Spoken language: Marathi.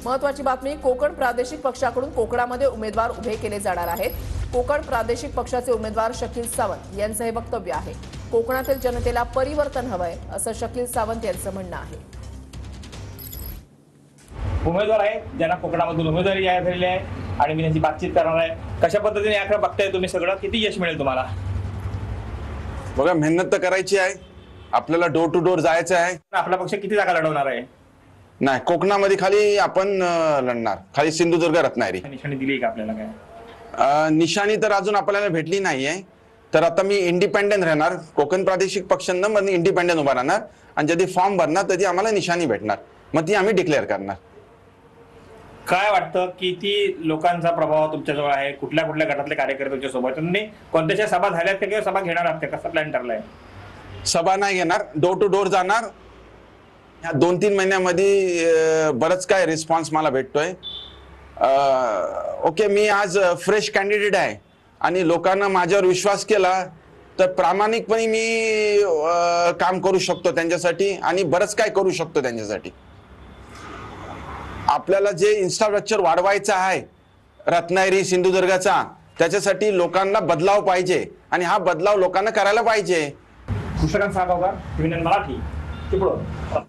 महत्त्वाची बातमी, कोकण प्रादेशिक पक्षाकडून कोकणामध्ये उमेदवार उभे केले जाणार आहेत। कोकण प्रादेशिक पक्षाचे उमेदवार शकील सावंत यांचं हे वक्तव्य आहे। कोकणातील जनतेला परिवर्तन हवंय असं शकील सावंत यांचं म्हणणं आहे। उमेदवार आहे ज्यांना कोकणामधून उमेदवारी जाहीर झालेली आहे आणि मी त्यांची बातचीत करणार आहे। कशा पद्धतीने याकडे बघताय तुम्ही सगळं, किती यश मिळेल तुम्हाला? बघा, मेहनत तर करायची आहे, आपल्याला डोर टू डोर जायचं आहे। आपला पक्ष किती जागा लढवणार आहे? नाही, कोकणामध्ये खाली आपण लढणार, खाली सिंधुदुर्ग रत्नागिरी। निशाणी दिली का आपल्याला? काय निशाणी तर अजून आपल्याला भेटली नाहीये, तर आता मी इंडिपेंडेंट राहणार। कोकण प्रादेशिक पक्षांना मग इंडिपेंडेंट उभा राहणार आणि जरी फॉर्म भरणार तर ती आम्हाला निशाणी भेटणार, मग ती आम्ही डिक्लेअर करणार। काय वाटतं किती लोकांचा प्रभाव तुमच्याजवळ आहे? कुठल्या कुठल्या गटातले कार्यकर्ते तुमच्या सोबत? तुम्ही कोणत्याच्या सभा झाल्यात किंवा सभा घेणार आहात? कसं प्लॅन ठरलाय? सभा नाही घेणार, डोर टू डोर जाणार। या 2-3 महिन्यामध्ये बरंच काय रिस्पॉन्स मला भेटतोय। ओके, मी आज फ्रेश कॅन्डिडेट आहे आणि लोकांना माझ्यावर विश्वास केला तर प्रामाणिकपणे मी काम करू शकतो त्यांच्यासाठी आणि बरंच काय करू शकतो त्यांच्यासाठी। आपल्याला जे इन्फ्रास्ट्रक्चर वाढवायचं आहे रत्नागिरी सिंधुदुर्गाचा, त्याच्यासाठी लोकांना बदलाव पाहिजे आणि हा बदलाव लोकांना करायला पाहिजे। कृष्णकांत सागावकर, मराठी, चिपळूण।